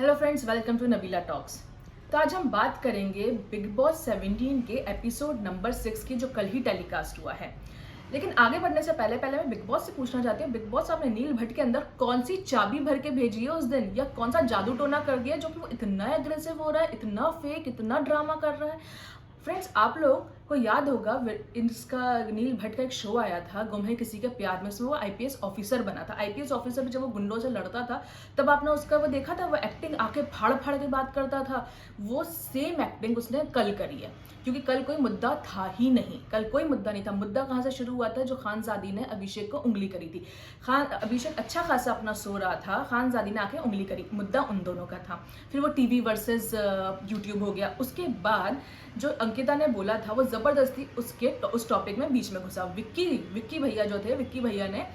Hello friends, welcome to Nabila talks. तो आज हम बात करेंगे बिग बॉस 17 के एपिसोड नंबर 6 की, जो कल ही टेलीकास्ट हुआ है। लेकिन आगे बढ़ने से पहले मैं बिग बॉस से पूछना चाहती हूँ, बिग बॉस आपने नील भट्ट के अंदर कौन सी चाबी भर के भेजी है उस दिन, या कौन सा जादू टोना कर दिया जो कि वो इतना एग्रेसिव हो रहा है, इतना फेक, इतना ड्रामा कर रहा है। फ्रेंड्स, आप लोग को याद होगा इसका नील भट्ट का एक शो आया था, गुम है किसी के प्यार में। उसमें वो आईपीएस ऑफिसर बना था। आईपीएस ऑफिसर भी जब वो गुंडों से लड़ता था तब आपने उसका वो देखा था, वो एक्टिंग आके फाड़ फाड़ के बात करता था। वो सेम एक्टिंग उसने कल करी है, क्योंकि कल कोई मुद्दा था ही नहीं। कल कोई मुद्दा नहीं था। मुद्दा कहाँ से शुरू हुआ था? जो खानजादी ने अभिषेक को उंगली करी थी। अभिषेक अच्छा खासा अपना सो रहा था, खानजादी ने आके उंगली करी। मुद्दा उन दोनों का था। फिर वो टीवी वर्सेस यूट्यूब हो गया। उसके बाद जो अंकिता ने बोला था, वो जबरदस्ती उस टॉपिक में बीच में घुसा। विक्की भैया जो थे, विक्की भैया ने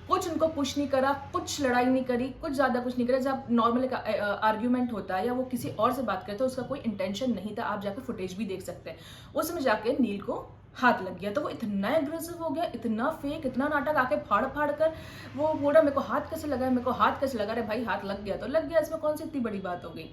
कुछ उनको पुश नहीं करा, कुछ लड़ाई नहीं करी, कुछ ज्यादा कुछ नहीं करा। जब नॉर्मल आर्ग्यूमेंट होता है या वो किसी और से बात करते हैं, उसका कोई इंटेंशन नहीं था। आप जाकर फुटेज भी देख सकते हैं। उसमें जाके नील को हाथ लग गया, तो वो इतना एग्रेसिव हो गया, इतना फेक, इतना नाटक, आके फाड़ फाड़ कर वो बोला मेरे को हाथ कैसे लगा, मेरे को हाथ कैसे लगा। अरे भाई, हाथ लग गया तो लग गया, इसमें कौन सी इतनी बड़ी बात हो गई?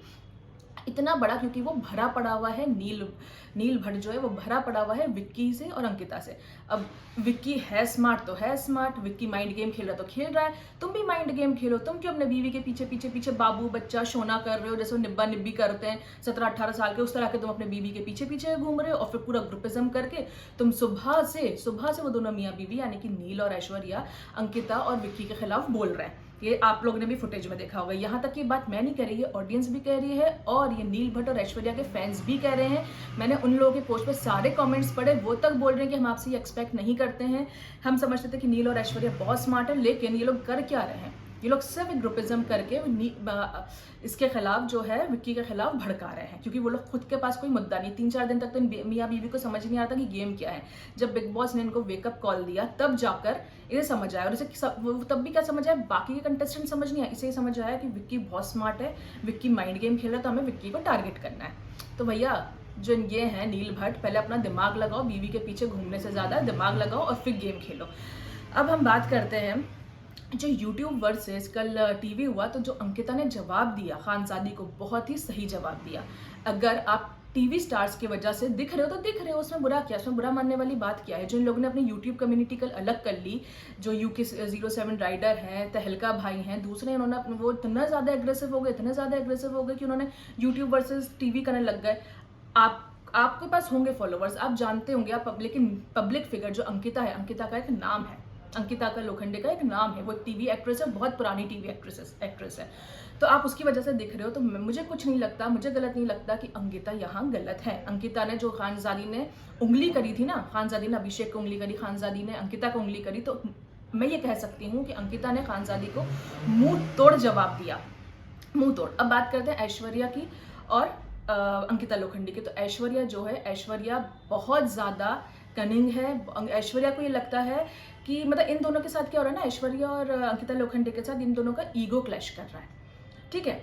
इतना बड़ा क्योंकि वो भरा पड़ा हुआ है। नील भट्ट जो है वो भरा पड़ा हुआ है विक्की से और अंकिता से। अब विक्की है स्मार्ट तो है स्मार्ट, विक्की माइंड गेम खेल रहा तो खेल रहा है। तुम भी माइंड गेम खेलो। तुम क्यों अपने बीवी के पीछे पीछे पीछे बाबू बच्चा शोना कर रहे हो, जैसे वो निब्बा निब्बी करते हैं 17-18 साल के, उस तरह के तुम अपने बीवी के पीछे पीछे घूम रहे हो। और फिर पूरा ग्रुपिज्म करके तुम सुबह से वो दोनों मियाँ बीवी यानी कि नील और ऐश्वर्या अंकिता और विक्की के खिलाफ बोल रहे हैं। ये आप लोगों ने भी फुटेज में देखा होगा। यहाँ तक की बात मैं नहीं कह रही है, ऑडियंस भी कह रही है और ये नील भट्ट और ऐश्वर्या के फैंस भी कह रहे हैं। मैंने उन लोगों के पोस्ट पे सारे कमेंट्स पढ़े, वो तक बोल रहे हैं कि हम आपसे ये एक्सपेक्ट नहीं करते हैं। हम समझते थे कि नील और ऐश्वर्या बहुत स्मार्ट है, लेकिन ये लोग कर क्या रहे हैं? ये लोग सिर्फ एक ग्रुपिज्म करके इसके खिलाफ जो है विक्की के खिलाफ भड़का रहे हैं, क्योंकि वो लोग खुद के पास कोई मुद्दा नहीं। 3-4 दिन तक तो मियाँ बीवी को समझ नहीं आता कि गेम क्या है। जब बिग बॉस ने इनको वेकअप कॉल दिया तब जाकर इसे समझ आया। और इसे तब भी क्या समझ आया, बाकी के कंटेस्टेंट समझ नहीं आया, इसे समझ आया कि विक्की बहुत स्मार्ट है, विक्की माइंड गेम खेल रहा है, तो हमें विक्की को टारगेट करना है। तो भैया जो ये है नील भट्ट, पहले अपना दिमाग लगाओ, बीवी के पीछे घूमने से ज्यादा दिमाग लगाओ और फिर गेम खेलो। अब हम बात करते हैं जो यूट्यूब वर्सेस कल टीवी हुआ, तो जो अंकिता ने जवाब दिया खानजादी को, बहुत ही सही जवाब दिया। अगर आप टीवी स्टार्स की वजह से दिख रहे हो तो दिख रहे हो, उसमें बुरा क्या, उसमें बुरा मानने वाली बात क्या है? जो इन लोगों ने अपनी यूट्यूब कम्युनिटी कल अलग कर ली, जो यूके 07 राइडर हैं, तहलका भाई हैं, दूसरे इन्होंने वो इतना ज़्यादा एग्रेसिव हो गए कि उन्होंने यूट्यूब वर्सेस टीवी करने लग गए। आपके पास होंगे फॉलोवर्स, आप जानते होंगे आप, लेकिन पब्लिक फिगर जो अंकिता है, अंकिता का एक नाम है, अंकिता का लोखंडे का एक नाम है, वो टीवी एक्ट्रेस है, बहुत पुरानी टीवी एक्ट्रेस है। तो आप उसकी वजह से दिख रहे हो। तो मुझे कुछ नहीं लगता, मुझे गलत नहीं लगता कि अंकिता यहाँ गलत है। अंकिता ने जो खानजादी ने उंगली करी थी ना, खानजादी ने अभिषेक को उंगली करी, खानजादी ने अंकिता को उंगली करी, तो मैं ये कह सकती हूँ कि अंकिता ने खानजादी को मुंह तोड़ जवाब दिया, मुंह तोड़। अब बात करते हैं ऐश्वर्या की और अंकिता लोखंडी की। तो ऐश्वर्या जो है, ऐश्वर्या बहुत ज़्यादा कनिंग है। ऐश्वर्या को ये लगता है कि मतलब इन दोनों के साथ क्या हो रहा है ना, ऐश्वर्या और अंकिता लोखंडे के साथ इन दोनों का ईगो क्लैश कर रहा है। ठीक है,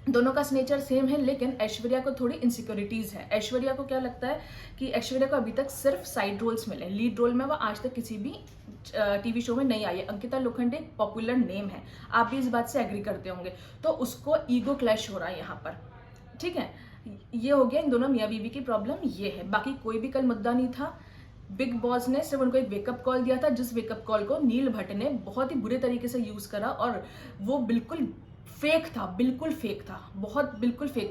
दोनों का नेचर सेम है, लेकिन ऐश्वर्या को थोड़ी इनसिक्योरिटीज है। ऐश्वर्या को क्या लगता है कि ऐश्वर्या को अभी तक सिर्फ साइड रोल्स मिले, लीड रोल में वो आज तक किसी भी टीवी शो में नहीं आई है। अंकिता लोखंडे एक पॉपुलर नेम है, आप भी इस बात से एग्री करते होंगे। तो उसको ईगो क्लैश हो रहा है यहाँ पर। ठीक है, ये हो गया इन दोनों मियाँ बीवी की प्रॉब्लम, ये है। बाकी कोई भी कल मुद्दा नहीं था। बिग बॉस ने सिर्फ उनको एक वेकअप कॉल दिया था, जिस वेकअप कॉल को नील भट्ट ने बहुत ही बुरे तरीके से यूज करा, और वो बिल्कुल फेक था, बिल्कुल फेक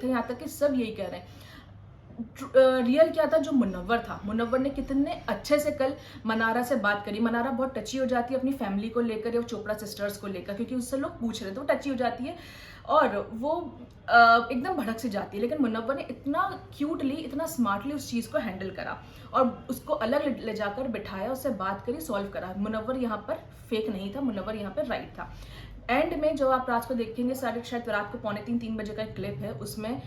था। यहाँ तक कि सब यही कह रहे हैं। रियल क्या था? जो मुनव्वर था, मुनव्वर ने कितने अच्छे से कल मनारा से बात करी। मनारा बहुत टची हो जाती है अपनी फैमिली को लेकर या चोपड़ा सिस्टर्स को लेकर, क्योंकि उससे लोग पूछ रहे थे, वो टची हो जाती है और वो एकदम भड़क से जाती है। लेकिन मुनव्वर ने इतना क्यूटली, इतना स्मार्टली उस चीज़ को हैंडल करा और उसको अलग ले जाकर बिठाया, उससे बात करी, सॉल्व करा। मुनव्वर यहाँ पर फेक नहीं था, मुनव्वर यहाँ पर राइट था। एंड में जो आप रात को देखेंगे, शायद रात को 2:45-3 बजे का एक क्लिप है, उसमें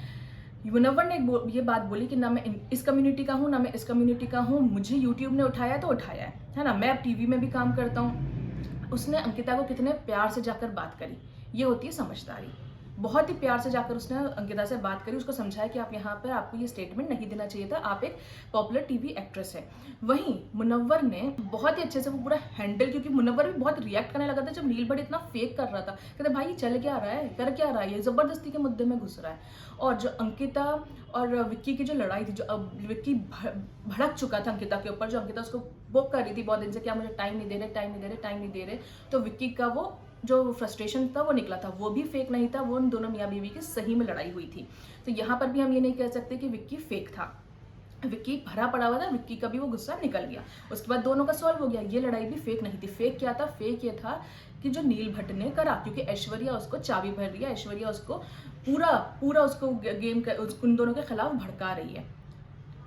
मुनव्वर ने ये बात बोली कि ना मैं इस कम्युनिटी का हूँ, ना मैं इस कम्युनिटी का हूँ, मुझे यूट्यूब ने उठाया तो उठाया है ना, मैं अब टीवी में भी काम करता हूँ। उसने अंकिता को कितने प्यार से जाकर बात करी, ये होती है समझदारी। बहुत ही प्यार से जाकर उसने अंकिता से बात करी, उसको समझाया कि आप यहाँ पर आपको ये स्टेटमेंट नहीं देना चाहिए था, आप एक पॉपुलर टीवी एक्ट्रेस है। वहीं मुनव्वर ने बहुत ही अच्छे से वो पूरा हैंडल, क्योंकि मुनव्वर भी बहुत रिएक्ट करने लगा था जब नील भट्ट इतना फेक कर रहा था, कहते भाई चल क्या रहा है, कर क्या रहा है, ये जबरदस्ती के मुद्दे में घुस रहा है। और जो अंकिता और विक्की की जो लड़ाई थी, जो अब विक्की भड़क चुका था अंकिता के ऊपर, जो अंकिता उसको बुक कर रही थी बहुत दिन से, क्या मुझे टाइम नहीं दे रहे, टाइम नहीं दे रहे, टाइम नहीं दे रहे, तो विक्की का वो जो फ्रस्ट्रेशन था वो निकला था, वो भी फेक नहीं था, वो उन दोनों मियाँ बीवी की सही में लड़ाई हुई थी। तो यहाँ पर भी हम ये नहीं कह सकते कि विक्की फेक था, विक्की भरा पड़ा हुआ था, विक्की का भी वो गुस्सा निकल गया, उसके बाद दोनों का सॉल्व हो गया। ये लड़ाई भी फेक नहीं थी। फेक क्या था? फेक ये था कि जो नील भट्ट ने करा, क्योंकि ऐश्वर्या उसको चाबी भर रही है, ऐश्वर्या उसको पूरा उसको गेम उन दोनों के खिलाफ भड़का रही है।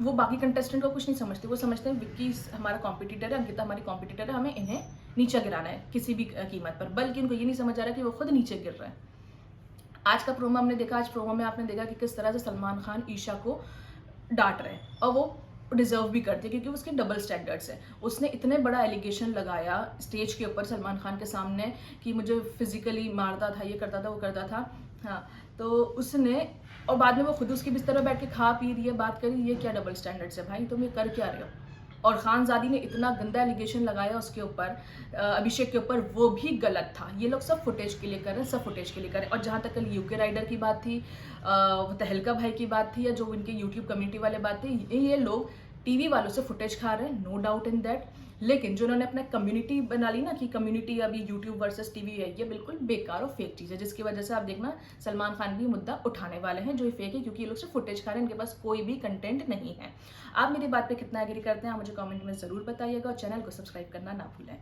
वो बाकी कंटेस्टेंट को कुछ नहीं समझते, वो समझते हैं विक्की हमारा कॉम्पिटिटर है, अंकिता हमारी कॉम्पिटिटर है, हमें इन्हें नीचे गिराना है किसी भी कीमत पर, बल्कि उनको ये नहीं समझ आ रहा कि वो खुद नीचे गिर रहा है। आज का प्रोमो हमने देखा, आज प्रोमो में आपने देखा कि किस तरह से सलमान खान ईशा को डांट रहे हैं, और वो डिजर्व भी करते हैं क्योंकि उसके डबल स्टैंडर्ड्स है। उसने इतने बड़ा एलिगेशन लगाया स्टेज के ऊपर सलमान खान के सामने कि मुझे फिजिकली मारता था, ये करता था, वो करता था। हाँ, तो उसने, और बाद में वो खुद उसके बिस्तर पर बैठ के खा पी रही है, बात करी, ये क्या डबल स्टैंडर्ड्स है भाई, तुम ये कर क्या रहे हो। और खानजादी ने इतना गंदा एलिगेशन लगाया उसके ऊपर, अभिषेक के ऊपर, वो भी गलत था। ये लोग सब फुटेज के लिए करें, सब फुटेज के लिए करें। और जहाँ तक कल यूके राइडर की बात थी, तहलका भाई की बात थी, या जो इनके यूट्यूब कम्युनिटी वाले बात थी, ये लोग टीवी वालों से फुटेज खा रहे हैं, नो डाउट इन दैट। लेकिन जो उन्होंने अपना कम्युनिटी बना ली ना कि कम्युनिटी अभी यूट्यूब वर्सेस टीवी है, ये बिल्कुल बेकार और फेक चीज़ है, जिसकी वजह से आप देखना सलमान खान भी मुद्दा उठाने वाले हैं जो ये फेक है, क्योंकि ये लोग सिर्फ फुटेज खा रहे हैं, इनके पास कोई भी कंटेंट नहीं है। आप मेरी बात पे कितना एग्री करते हैं आप मुझे कमेंट में ज़रूर बताइएगा, और चैनल को सब्सक्राइब करना ना भूलें।